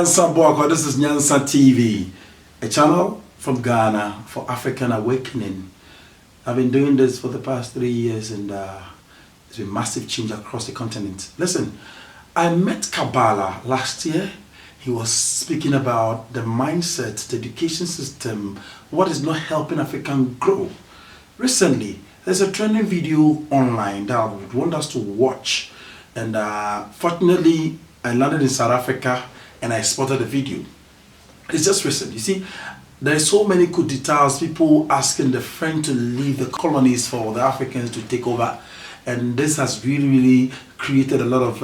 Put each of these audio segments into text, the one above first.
Nyansa Boako. This is Nyansa TV, a channel from Ghana for African awakening. I've been doing this for the past 3 years and there's been massive change across the continent. Listen, I met Kabbalah last year. He was speaking about the mindset, the education system, what is not helping African grow. Recently, there's a trending video online that I would want us to watch. And fortunately, I landed in South Africa and I spotted the video. It's just recent. You see, there are so many coup d'etats, people asking the French to leave the colonies for the Africans to take over. And this has really created a lot of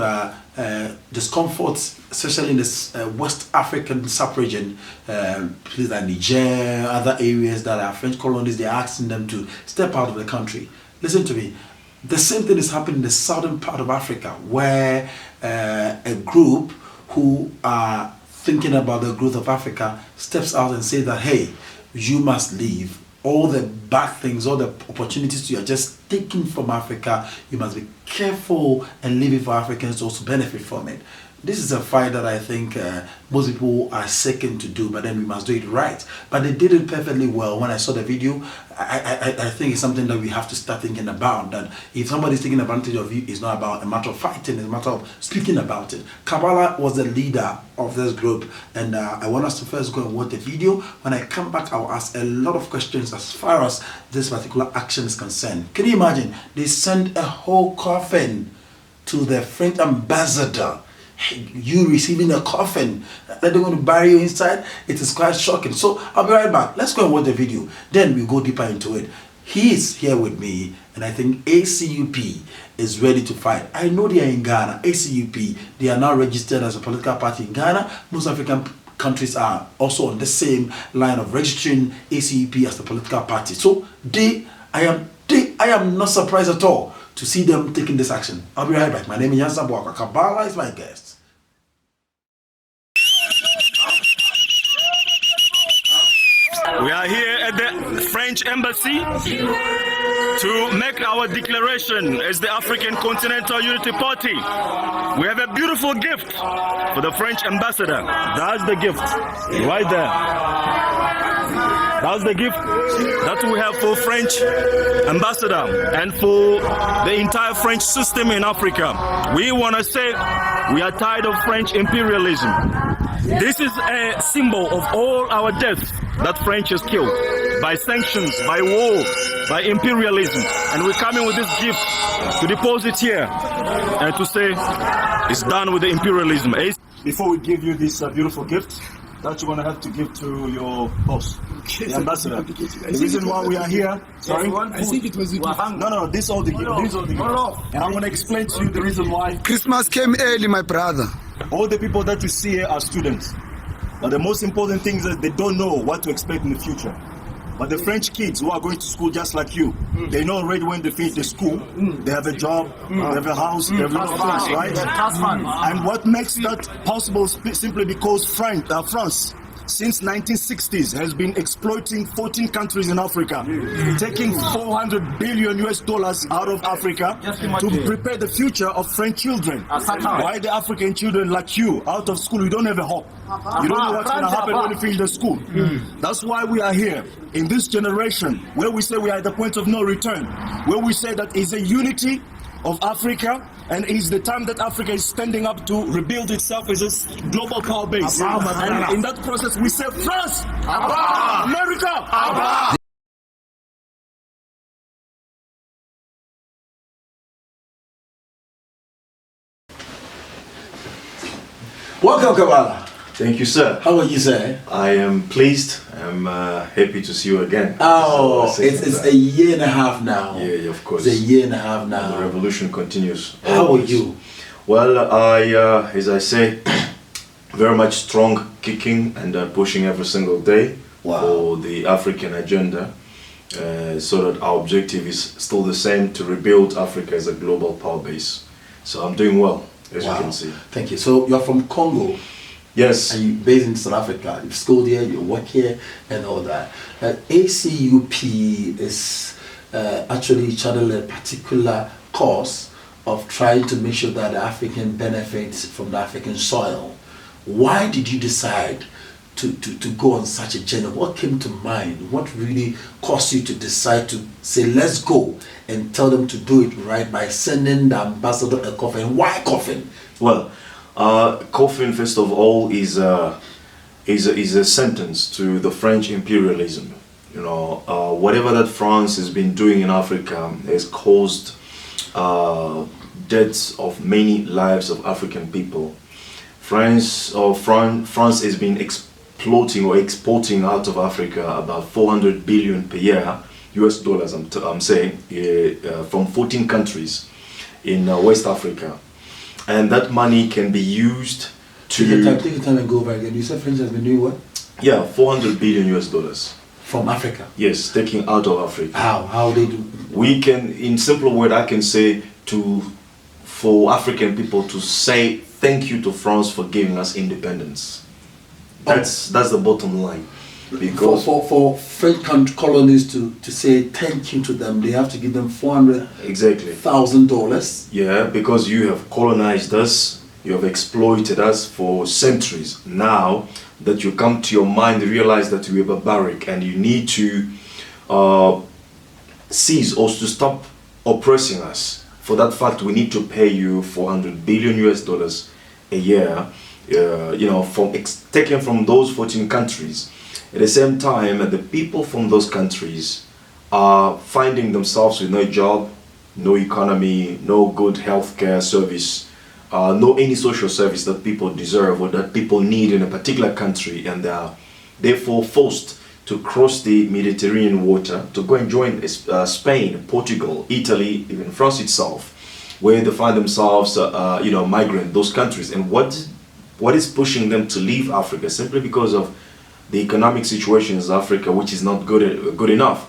discomfort, especially in this West African sub-region, places like Niger, other areas that are French colonies. They're asking them to step out of the country. Listen to me. The same thing is happening in the southern part of Africa, where a group who are thinking about the growth of Africa steps out and say that, hey, you must leave. All the bad things, all the opportunities you are just taking from Africa, you must be careful and leave it for Africans to also benefit from it. This is a fight that I think most people are seeking to do, but then we must do it right. But they did it perfectly well. When I saw the video, I think it's something that we have to start thinking about, that if somebody's taking advantage of you, it's not about a matter of fighting, it's a matter of speaking about it. Kabbalah was the leader of this group, and I want us to first go and watch the video. When I come back, I'll ask a lot of questions as far as this particular action is concerned. Can you imagine? They sent a whole coffin to the French ambassador. You receiving a coffin that they're going to bury you inside. It is quite shocking. So I'll be right back. Let's go and watch the video, then we'll go deeper into it. He is here with me, and I think ACUP is ready to fight. I know they are in Ghana. ACUP, they are now registered as a political party in Ghana. Most African countries are also on the same line of registering ACUP as a political party. So I am not surprised at all to see them taking this action. I'll be right back. My name is Nyansa Boako. Kabbalah is my guest. We are here at the French embassy to make our declaration as the African Continental Unity Party. We have a beautiful gift for the French ambassador. That's the gift right there. That's the gift that we have for French ambassador and for the entire French system in Africa. We want to say we are tired of French imperialism. This is a symbol of all our deaths that French has killed by sanctions, by war, by imperialism. And we're coming with this gift to deposit here and to say it's done with the imperialism. Before we give you this beautiful gift that you're going to have to give to your boss, the ambassador. The reason why we are here, sorry? I think it was No, this is all the gift. These are the gift. And I'm going to explain to you the reason why. Christmas came early, my brother. All the people that you see here are students. But the most important thing is that they don't know what to expect in the future. But the French kids who are going to school just like you, they know already when they finish the school, they have a job, they have a house, they have a lot of things, right? And what makes that possible simply because France, since 1960s, has been exploiting 14 countries in Africa, taking $400 billion out of Africa to prepare the future of French children. Why the African children like you, out of school, you don't have a hope. You don't know what's going to happen when you finish the school. That's why we are here in this generation, where we say we are at the point of no return, where we say that is a unity of Africa, and it is the time that Africa is standing up to rebuild itself as a global power base. And in that process, we say France, America. Welcome, Kabbalah. Thank you, sir. How are you, sir? I am pleased. I'm happy to see you again. Oh, it's a year and a half now. Yeah, of course. It's a year and a half now. The revolution continues. How are you? Well, as I say, very much strong, kicking and pushing every single day for the African agenda. So that our objective is still the same, to rebuild Africa as a global power base. So I'm doing well, as you can see. Thank you. So you're from Congo. Yes. And you're based in South Africa. You've schooled here, you work here, and all that. ACUP is actually channeled a particular course of trying to make sure that the African benefits from the African soil. Why did you decide to go on such a journey? What came to mind? What really caused you to decide to say, let's go and tell them to do it right by sending the ambassador a coffin? Why coffin? Well, COFFIN, first of all, is a sentence to the French imperialism. You know, whatever that France has been doing in Africa has caused deaths of many lives of African people. France has been exploiting or exporting out of Africa about 400 billion per year, US dollars, I'm saying, from 14 countries in West Africa. And that money can be used to... Take your time and go back again. You said French has been doing what? Yeah, 400 billion US dollars. From Africa? Yes, taking out of Africa. How they do? We can, in simple word, I can say for African people to say thank you to France for giving us independence. That's the bottom line. Because for French colonies to say thank you to them, they have to give them $400,000. Yeah, because you have colonized us, you have exploited us for centuries. Now that you come to your mind, realize that we are barbaric and you need to cease or to stop oppressing us. For that fact, we need to pay you 400 billion US dollars a year, taken from those 14 countries. At the same time, the people from those countries are finding themselves with no job, no economy, no good healthcare service, no any social service that people deserve or that people need in a particular country, and they are therefore forced to cross the Mediterranean water to go and join Spain, Portugal, Italy, even France itself, where they find themselves, migrant those countries. And what is pushing them to leave Africa? Simply because of the economic situation in Africa, which is not good enough.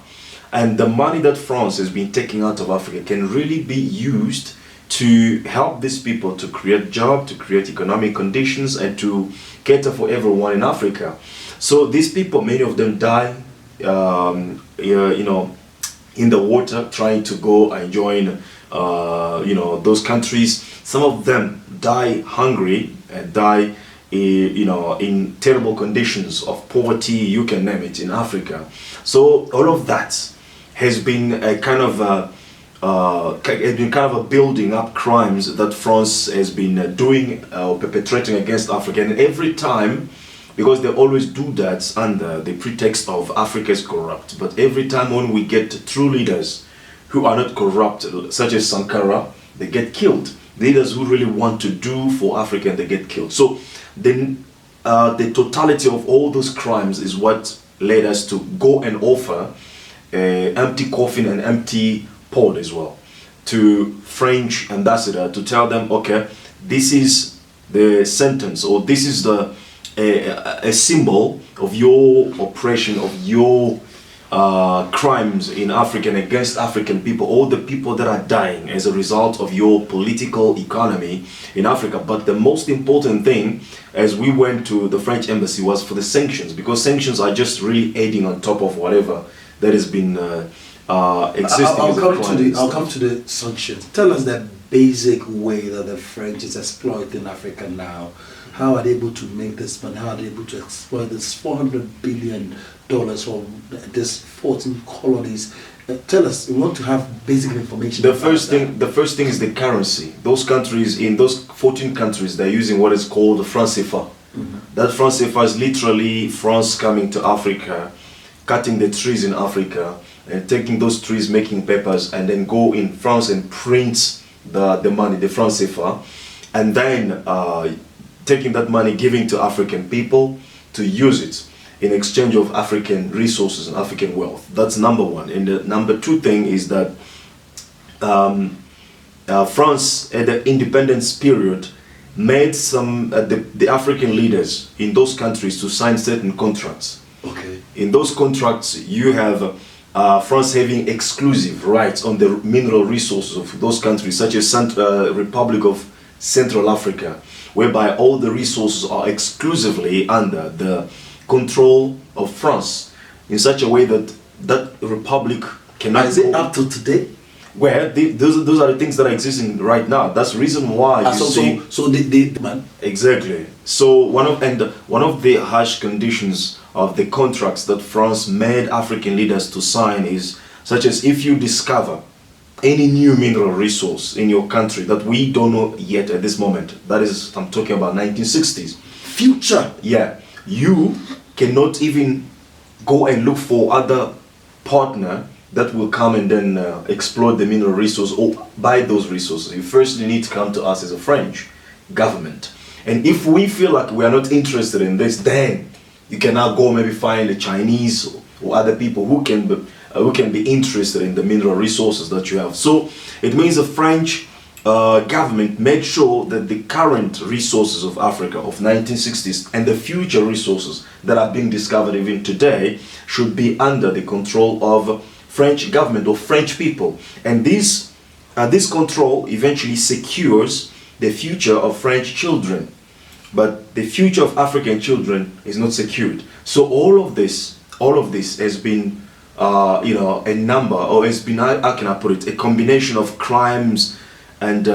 And the money that France has been taking out of Africa can really be used to help these people to create jobs, to create economic conditions, and to cater for everyone in Africa. So these people, many of them die, in the water, trying to go and join, those countries. Some of them die hungry and die, in terrible conditions of poverty, you can name it, in Africa. So all of that has been a kind of a building up crimes that France has been doing or perpetrating against Africa. And every time, because they always do that under the pretext of Africa is corrupt, but every time when we get true leaders who are not corrupt, such as Sankara, they get killed. Leaders who really want to do for Africa, they get killed. So then the totality of all those crimes is what led us to go and offer an empty coffin and empty pod as well to French ambassador to tell them, okay, this is the sentence, or this is a symbol of your oppression, of your crimes in Africa and against African people, all the people that are dying as a result of your political economy in Africa. But the most important thing, as we went to the French embassy, was for the sanctions, because sanctions are just really adding on top of whatever that has been existing. I'll come to the sanctions. Tell us the basic way that the French is exploiting Africa now. How are they able to make this money? How are they able to exploit this $400 billion from these 14 colonies? Tell us. We want to have basic information. The first thing is the currency. Those countries, in those 14 countries, they're using what is called the franc CFA. That franc CFA is literally France coming to Africa, cutting the trees in Africa, and taking those trees, making papers, and then go in France and print the money, the franc CFA, and then taking that money, giving to African people to use it in exchange of African resources and African wealth. That's number one. And the number two thing is that France, at the independence period, made some the African leaders in those countries to sign certain contracts. Okay. In those contracts, you have France having exclusive rights on the mineral resources of those countries, such as Republic of Central Africa, whereby all the resources are exclusively under the control of France, in such a way that that republic cannot. Is it up to today? Well, those are the things that are existing right now. That's the reason why you see. So the man. Exactly. So one of the harsh conditions of the contracts that France made African leaders to sign is such as if you discover any new mineral resource in your country that we don't know yet at this moment. That is, I'm talking about 1960s. Future. Yeah, you cannot even go and look for other partner that will come and then exploit the mineral resource or buy those resources. You firstly need to come to us as a French government. And if we feel like we are not interested in this, then you can now go maybe find the Chinese or other people who can be interested in the mineral resources that you have. So it means the French government made sure that the current resources of Africa of 1960s and the future resources that are being discovered even today should be under the control of French government or French people. And this control eventually secures the future of French children. But the future of African children is not secured. So all of this has been a number, or has been, how can I put it, a combination of crimes and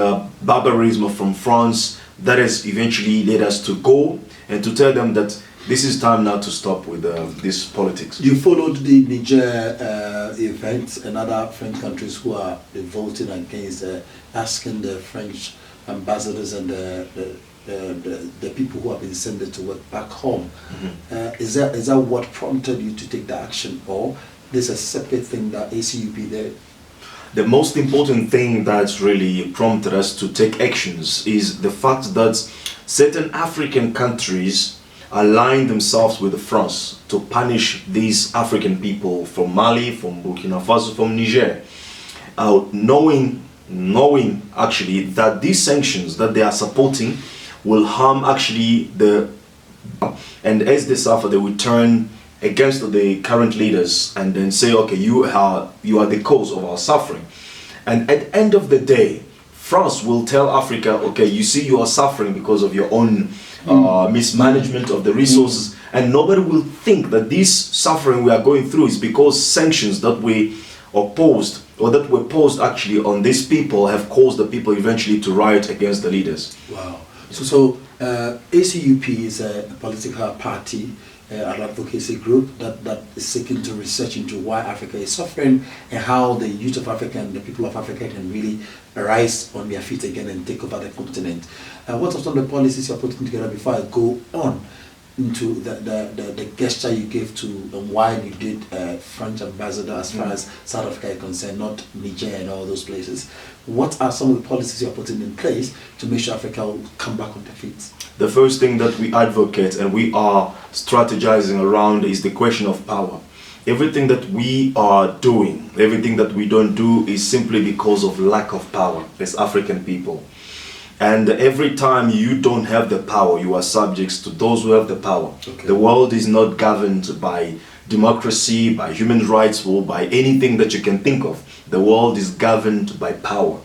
barbarism from France that has eventually led us to go and to tell them that this is time now to stop with this politics. You followed the Niger events and other French countries who are voting against asking the French ambassadors and the people who have been sent to work back home. Mm-hmm. Is that what prompted you to take the action, or this is a separate thing that ACUP did? The most important thing that's really prompted us to take actions is the fact that certain African countries aligned themselves with France to punish these African people from Mali, from Burkina Faso, from Niger, knowing actually that these sanctions that they are supporting will harm actually and as they suffer, they will turn against the current leaders and then say, okay, you are the cause of our suffering. And at the end of the day, France will tell Africa, okay, you see you are suffering because of your own mismanagement of the resources, and nobody will think that this suffering we are going through is because sanctions that we opposed or that were posed actually on these people have caused the people eventually to riot against the leaders. Wow. So ACUP is a political party, an advocacy group that is seeking to research into why Africa is suffering and how the youth of Africa and the people of Africa can really rise on their feet again and take over the continent. What are some of the policies you're putting together before I go on into the gesture you gave to and why you did French ambassador as far as South Africa is concerned, not Niger and all those places? What are some of the policies you're putting in place to make sure Africa will come back on their feet? The first thing that we advocate and we are strategizing around is the question of power. Everything that we are doing, everything that we don't do is simply because of lack of power as African people. And every time you don't have the power, you are subjects to those who have the power. Okay. The world is not governed by democracy, by human rights, or by anything that you can think of. The world is governed by power.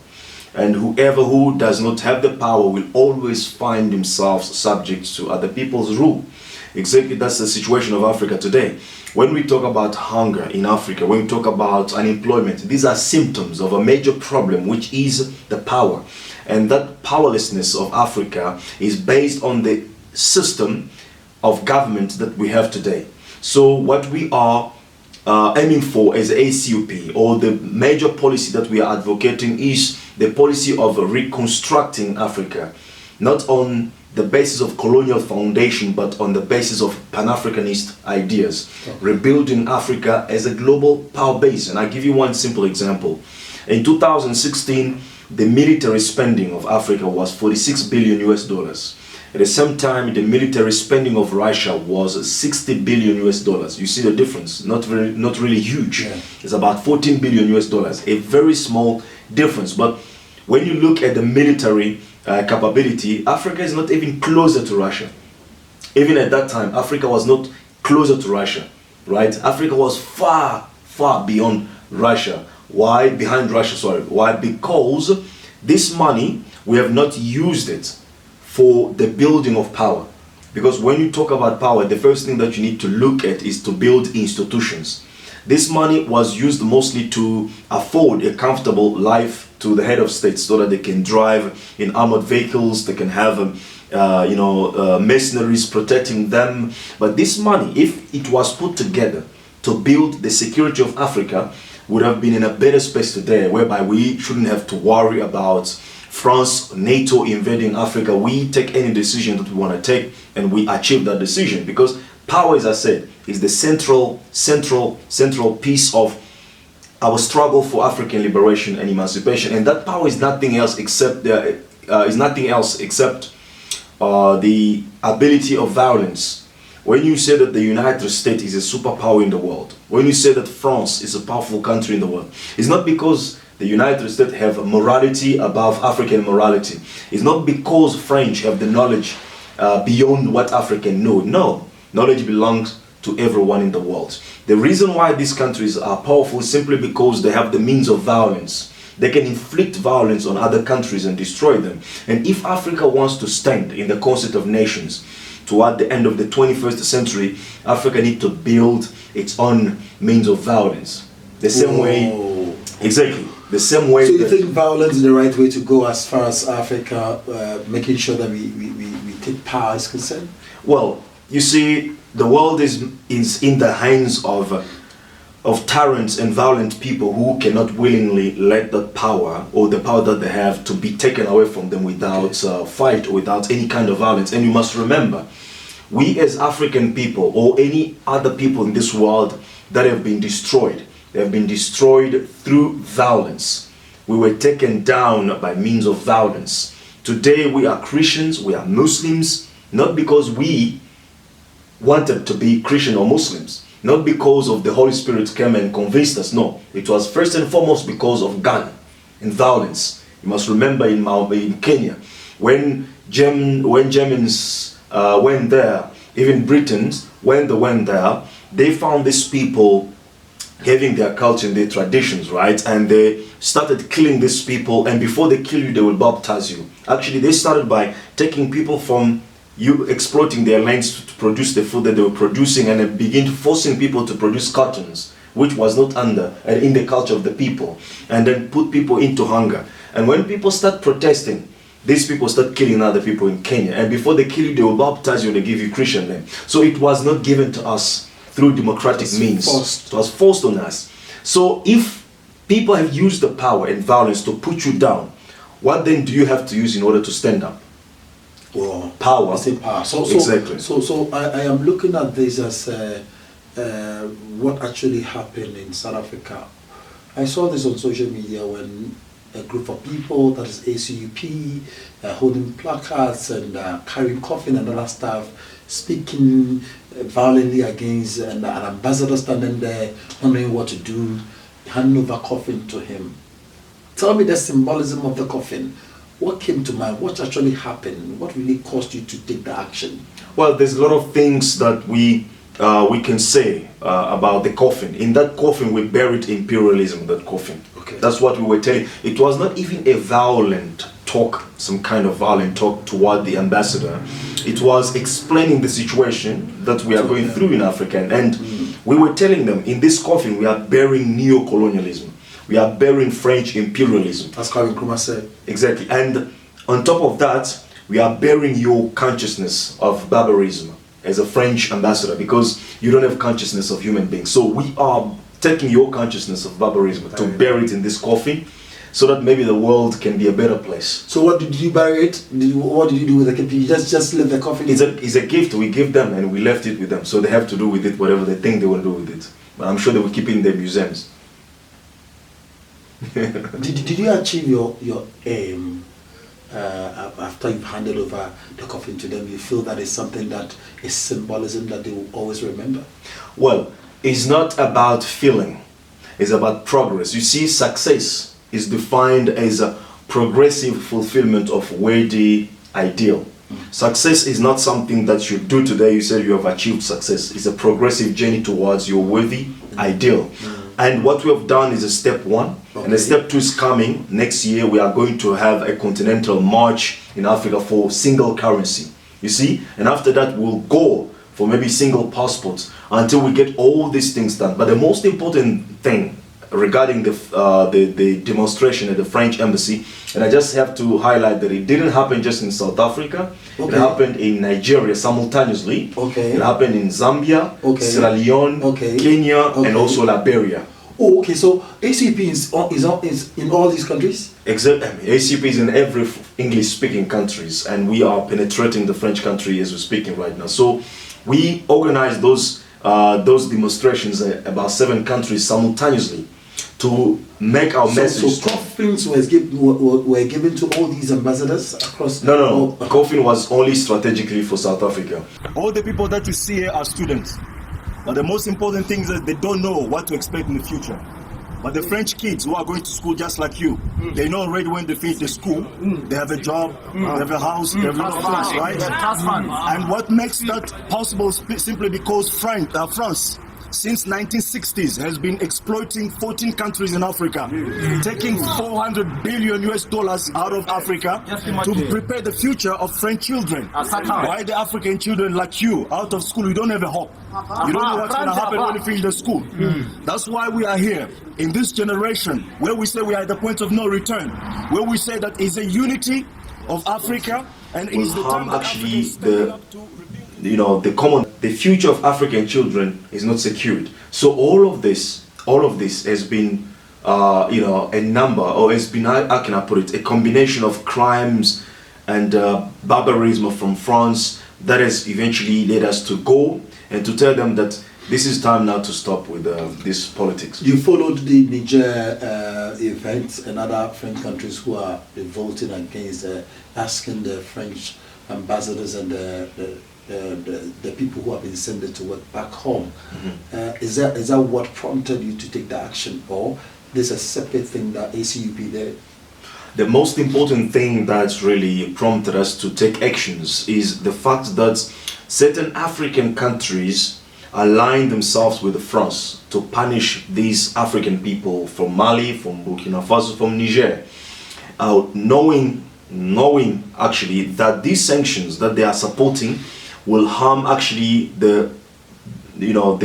And whoever who does not have the power will always find themselves subject to other people's rule. Exactly, that's the situation of Africa today. When we talk about hunger in Africa, when we talk about unemployment, these are symptoms of a major problem, which is the power. And that powerlessness of Africa is based on the system of government that we have today. So what we are aiming for as ACUP, or the major policy that we are advocating, is the policy of reconstructing Africa, not on the basis of colonial foundation, but on the basis of Pan-Africanist ideas. Okay. Rebuilding Africa as a global power base. And I give you one simple example. In 2016, the military spending of Africa was $46 billion US. At the same time, the military spending of Russia was $60 billion US. You see the difference? Not really huge. Yeah. It's about $14 billion US. A very small difference. But when you look at the military capability, Africa is not even closer to Russia. Even at that time, Africa was not closer to Russia, right? Africa was far, far beyond Russia. Why? Behind Russia, sorry. Why? Because this money, we have not used it for the building of power. Because when you talk about power, the first thing that you need to look at is to build institutions. This money was used mostly to afford a comfortable life to the head of states, so that they can drive in armored vehicles, they can have mercenaries protecting them. But this money, if it was put together to build the security of Africa, would have been in a better space today, whereby we shouldn't have to worry about France, NATO invading Africa. We take any decision that we want to take, and we achieve that decision, because power, as I said, is the central piece of our struggle for African liberation and emancipation. And that power is nothing else except the ability of violence. When you say that the United States is a superpower in the world, when you say that France is a powerful country in the world, it's not because the United States have morality above African morality. It's not because French have the knowledge beyond what African know. No, knowledge belongs to everyone in the world. The reason why these countries are powerful is simply because they have the means of violence. They can inflict violence on other countries and destroy them. And if Africa wants to stand in the concert of nations toward the end of the 21st century, Africa needs to build its own means of violence. The same way, exactly, the same way. So you think violence is the right way to go as far as Africa, making sure that we take power is concerned? Well, you see, the world is in the hands of tyrants and violent people who cannot willingly let that power, or the power that they have, to be taken away from them without fight or without any kind of violence. And you must remember, we as African people, or any other people in this world that have been destroyed, they have been destroyed through violence. We were taken down by means of violence. Today we are Christians, we are Muslims, not because we wanted to be Christian or Muslims, not because of the Holy Spirit came and convinced us. No, it was first and foremost because of gun and violence. You must remember in Kenya, when Germans went there, even Britons, when they went there, they found these people having their culture and their traditions, right? And they started killing these people, and before they kill you, they will baptize you. Actually, they started by taking people from you, exploiting their lands to produce the food that they were producing, and then begin to forcing people to produce cottons, which was not in the culture of the people, and then put people into hunger. And when people start protesting, these people start killing other people in Kenya, and before they kill you, they will baptize you and they give you Christian name. So it was not given to us through democratic means. It was forced on us. So if people have used the power and violence to put you down, what then do you have to use in order to stand up? Well, power. Power. Exactly. So I am looking at this as what actually happened in South Africa. I saw this on social media when a group of people, that is ACUP, holding placards and carrying COFFIN and other stuff, speaking violently against an ambassador standing there, wondering what to do, handing over COFFIN to him. Tell me the symbolism of the COFFIN. What came to mind? What actually happened? What really caused you to take the action? Well, there's a lot of things that we can say about the COFFIN. In that COFFIN, we buried imperialism. That COFFIN. Okay. That's what we were telling. It was not even a violent talk, some kind of violent talk toward the ambassador. It was explaining the situation that we are going through in Africa, and we were telling them, in this COFFIN, we are burying neo-colonialism. We are burying French imperialism. That's how Nkrumah said. Exactly. And on top of that, we are burying your consciousness of barbarism as a French ambassador, because you don't have consciousness of human beings. So we are taking your consciousness of barbarism to bury it in this COFFIN, so that maybe the world can be a better place. So what did you bury it? What did you do with the COFFIN? You just left the COFFIN? It's a gift we give them, and we left it with them. So they have to do with it whatever they think they want to do with it. But I'm sure they will keep it in their museums. Did you achieve your aim after you've handed over the COFFIN to them? You feel that is something that is symbolism that they will always remember? Well, it's not about feeling. It's about progress. You see, success is defined as a progressive fulfillment of worthy ideal. Success is not something that you do today, you say you have achieved success. It's a progressive journey towards your worthy ideal. And what we have done is a step one, and the step two is coming. Next year we are going to have a continental march in Africa for single currency. You see? And after that we'll go for maybe single passports until we get all these things done. But the most important thing regarding the demonstration at the French embassy, and I just have to highlight that it didn't happen just in South Africa. Okay. It happened in Nigeria simultaneously. Okay. It happened in Zambia, Okay. Sierra Leone, Okay. Kenya, Okay. and also Liberia. Oh, okay. So ACUP is in all these countries. Exactly. ACUP is in every English-speaking countries, and we are penetrating the French country as we're speaking right now. So we organize those demonstrations in about 7 countries simultaneously to make our message. So coffins were given to all these ambassadors across. No. COFFIN was only strategically for South Africa. All the people that you see here are students. But the most important thing is that they don't know what to expect in the future. But the French kids who are going to school just like you, they know already when they finish the school, they have a job, they have a house, they have a lot of things, right? And what makes that possible simply because France, since 1960s, has been exploiting 14 countries in Africa, taking $400 billion out of Africa to prepare the future of French children. Why the African children like you, out of school, you don't have a hope. You don't know what's going to happen when you finish the school. That's why we are here, in this generation, where we say we are at the point of no return, where we say that is a unity of Africa, and is the time that actually Africa the future of African children is not secured. So all of this has been a number, or has been, how can I put it, a combination of crimes and barbarism from France that has eventually led us to go and to tell them that this is time now to stop with this politics. You followed the Niger events and other French countries who are revolting against asking the French ambassadors and the people who have been sent to work back home. Is that what prompted you to take the action, or this is a separate thing that ACUP did? The most important thing that really prompted us to take actions is the fact that certain African countries aligned themselves with France to punish these African people from Mali, from Burkina Faso, from Niger, knowing actually that these sanctions that they are supporting will harm actually the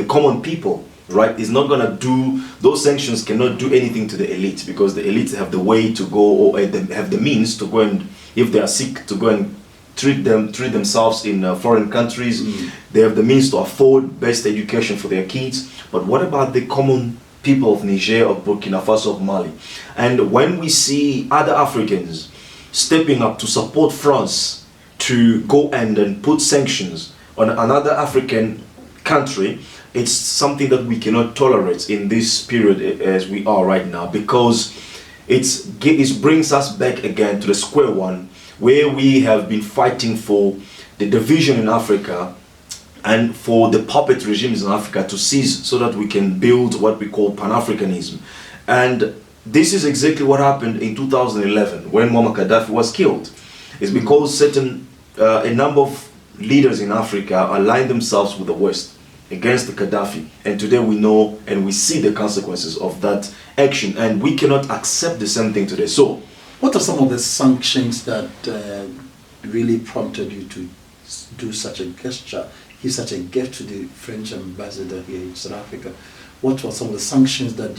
common people, right? It's not gonna do, those sanctions cannot do anything to the elite, because the elites have the way to go, or they have the means to go, and if they are sick, to go and treat themselves in foreign countries. They have the means to afford best education for their kids. But what about the common people of Niger, of Burkina Faso, of Mali? And when we see other Africans stepping up to support France to go and put sanctions on another African country, it's something that we cannot tolerate in this period as we are right now, because it brings us back again to the square one, where we have been fighting for the division in Africa and for the puppet regimes in Africa to cease, so that we can build what we call Pan-Africanism. And this is exactly what happened in 2011 when Muammar Gaddafi was killed. It's because a number of leaders in Africa aligned themselves with the West against the Gaddafi, and today we know and we see the consequences of that action, and we cannot accept the same thing today. So what are some of the sanctions that really prompted you to do such a gesture, give such a gift to the French ambassador here in South Africa? What were some of the sanctions that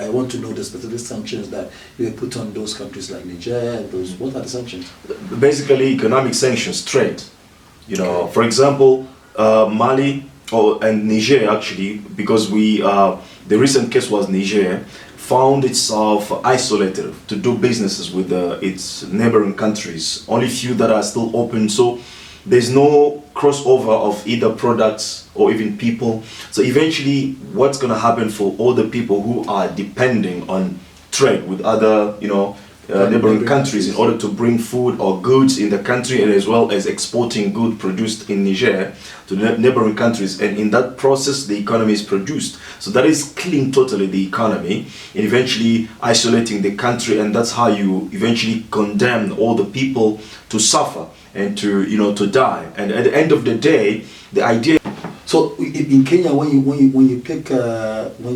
I want to know the specific sanctions that you put on those countries like Niger? What are the sanctions? Basically, economic sanctions, trade. For example, Mali and Niger, actually, because the recent case was Niger, found itself isolated to do businesses with its neighboring countries. Only few that are still open, so there's no crossover of either products or even people. So eventually, what's going to happen for all the people who are depending on trade with other, neighboring countries in order to bring food or goods in the country, and as well as exporting goods produced in Niger to neighboring countries, and in that process the economy is produced. So that is killing totally the economy and eventually isolating the country, and that's how you eventually condemn all the people to suffer and to die. And at the end of the day, the idea. So in Kenya, when you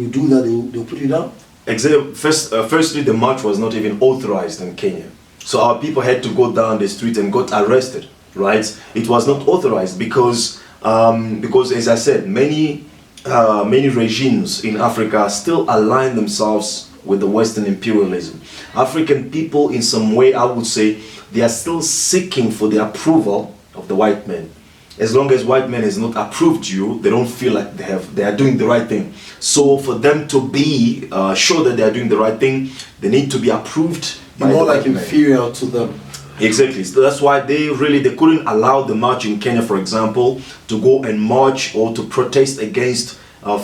do that, they'll put you down. Firstly, the march was not even authorized in Kenya, so our people had to go down the street and got arrested. Right? It was not authorized because because as I said, many regimes in Africa still align themselves with the Western imperialism. African people, in some way, I would say, they are still seeking for the approval of the white man. As long as white man has not approved you, they don't feel like they are doing the right thing. So for them to be sure that they are doing the right thing, they need to be approved by more the like white man. inferior to them. Exactly. So that's why they couldn't allow the march in Kenya, for example, to go and march or to protest against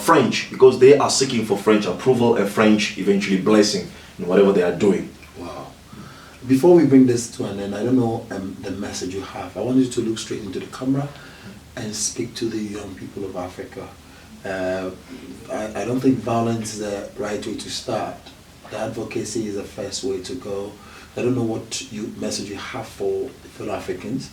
French, because they are seeking for French approval and French eventually blessing in whatever they are doing. Wow. Before we bring this to an end, I don't know the message you have. I want you to look straight into the camera and speak to the young people of Africa. I don't think violence is the right way to start. The advocacy is the first way to go. I don't know what message you have for fellow Africans.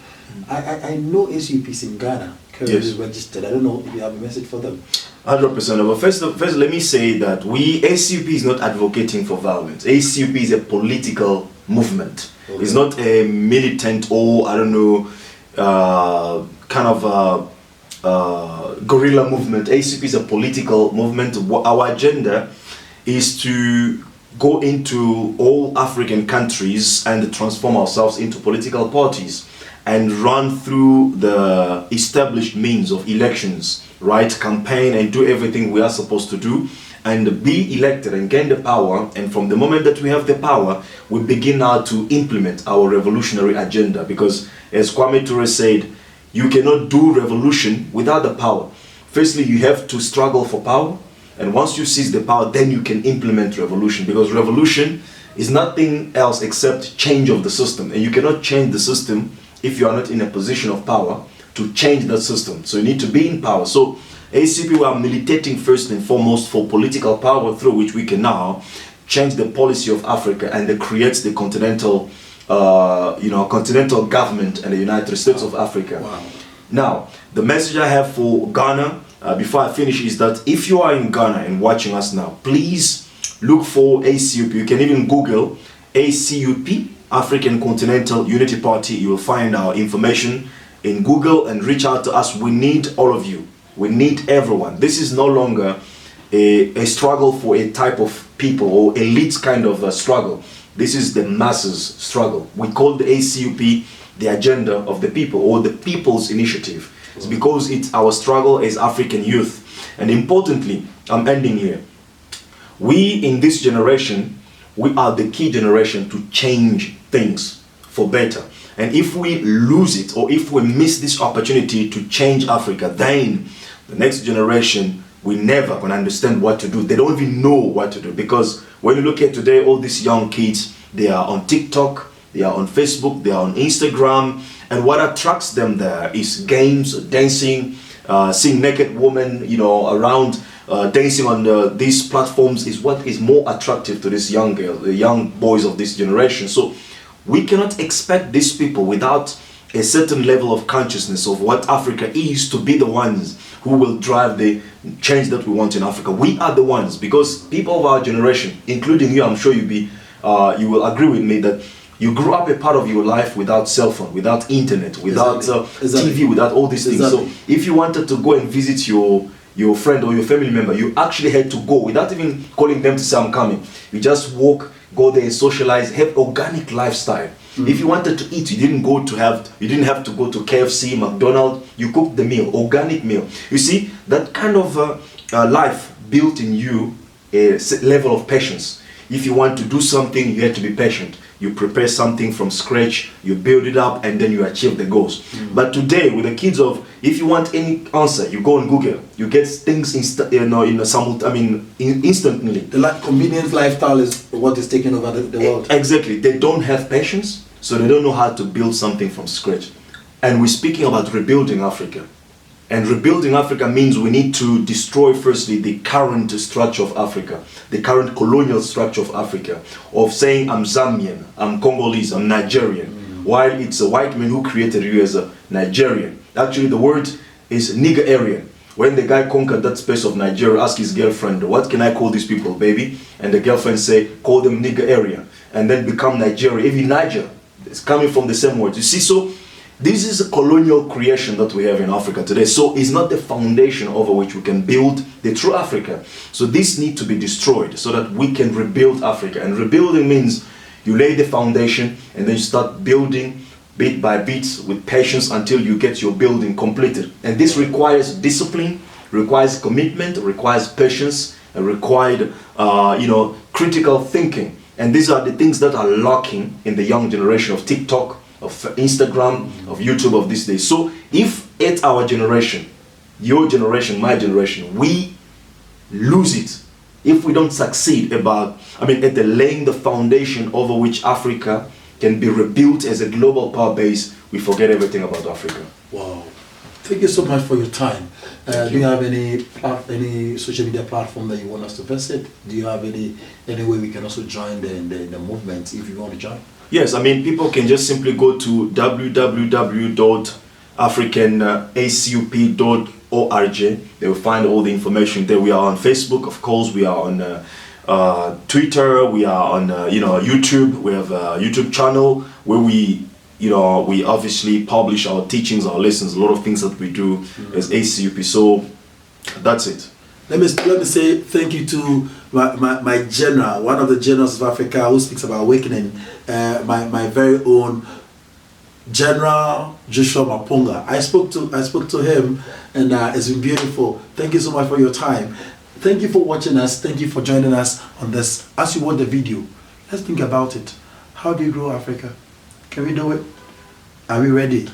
I know ACUP is in Ghana, currently Yes. registered. I don't know if you have a message for them. 100%. But first, let me say that ACUP is not advocating for violence. ACUP is a political movement. Okay. It's not a militant or, I don't know, kind of guerrilla movement. ACUP is a political movement. Our agenda is to go into all African countries and transform ourselves into political parties and run through the established means of elections, right? Campaign and do everything we are supposed to do and be elected and gain the power. And from the moment that we have the power, we begin now to implement our revolutionary agenda, because as Kwame Ture said, you cannot do revolution without the power. Firstly, you have to struggle for power. And once you seize the power, then you can implement revolution, because revolution is nothing else except change of the system. And you cannot change the system if you are not in a position of power to change that system. So you need to be in power. So ACP, we are militating first and foremost for political power through which we can now change the policy of Africa and that creates the continental, continental government and the United States of Africa. Wow. Now, the message I have for Ghana, before I finish, is that if you are in Ghana and watching us now, please look for ACUP. You can even Google ACUP, African Continental Unity Party. You will find our information in Google and reach out to us. We need all of you. We need everyone. This is no longer a struggle for a type of people or elite kind of a struggle. This is the masses struggle. We call the ACUP the agenda of the people, or the people's initiative. It's because it's our struggle as African youth. And importantly, I'm ending here. We in this generation, we are the key generation to change things for better. And if we lose it, or if we miss this opportunity to change Africa, then the next generation, we never gonna understand what to do. They don't even know what to do, because when you look at today, all these young kids, they are on TikTok, they are on Facebook, they are on Instagram, and what attracts them there is games, dancing, seeing naked women, around dancing on these platforms is what is more attractive to these young girls, the young boys of this generation. So we cannot expect these people without a certain level of consciousness of what Africa is to be the ones who will drive the change that we want in Africa. We are the ones, because people of our generation, including you, I'm sure you will agree with me that you grew up a part of your life without cell phone, without internet, without TV, without all these things. So if you wanted to go and visit your friend or your family member, you actually had to go without even calling them to say I'm coming. You just walk, go there, socialize, have organic lifestyle. If you wanted to eat, you didn't have to go to KFC, McDonald's. You cooked the meal, organic meal. You see, that kind of life built in you a level of patience. If you want to do something, you have to be patient. You prepare something from scratch, you build it up, and then you achieve the goals. But today, with the kids if you want any answer, you go on Google. You get things instantly. The convenience lifestyle is what is taking over the world. Exactly. They don't have patience, so they don't know how to build something from scratch. And we're speaking about rebuilding Africa. And rebuilding Africa means we need to destroy firstly the current structure of Africa, the current colonial structure of Africa, of saying I'm Zambian, I'm Congolese, I'm Nigerian, while it's a white man who created you as a Nigerian. Actually, the word is Nigerian. When the guy conquered that space of Nigeria, asked his girlfriend, what can I call these people, baby? And the girlfriend say, call them Nigerian, and then become Nigeria. Even Niger, it's coming from the same word. You see, so This is a colonial creation that we have in Africa today. So it's not the foundation over which we can build the true Africa. So this needs to be destroyed so that we can rebuild Africa. And rebuilding means you lay the foundation and then you start building bit by bit with patience until you get your building completed. And this requires discipline, requires commitment, requires patience, and required critical thinking. And these are the things that are lacking in the young generation of TikTok, of Instagram, of YouTube of these days. So if at our generation, your generation, my generation, we lose it, if we don't succeed at the laying the foundation over which Africa can be rebuilt as a global power base, we forget everything about Africa. Wow. Thank you so much for your time. Do you have any social media platform that you want us to visit? Do you have any way we can also join the movement if you want to join? Yes, people can just simply go to www.africanacup.org. They will find all the information there. We are on Facebook, of course. We are on Twitter. We are on YouTube. We have a YouTube channel where we obviously publish our teachings, our lessons, a lot of things that we do as ACUP. So that's it. Let me say thank you to my general, one of the generals of Africa who speaks about awakening, my very own General Joshua Mapunga. I spoke to him, and it's been beautiful. Thank you so much for your time. Thank you for watching us. Thank you for joining us on this. As you watch the video, let's think about it. How do you grow Africa? Can we do it? Are we ready?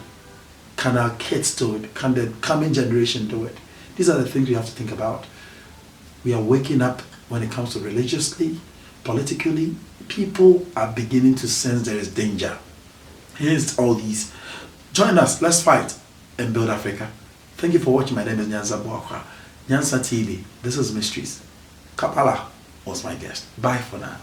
Can our kids do it? Can the coming generation do it? These are the things we have to think about. We are waking up when it comes to religiously, politically. People are beginning to sense there is danger. Here's all these. Join us. Let's fight and build Africa. Thank you for watching. My name is Nyansa Boakwa. Nyansa TV. This is Mysteries. Kapala was my guest. Bye for now.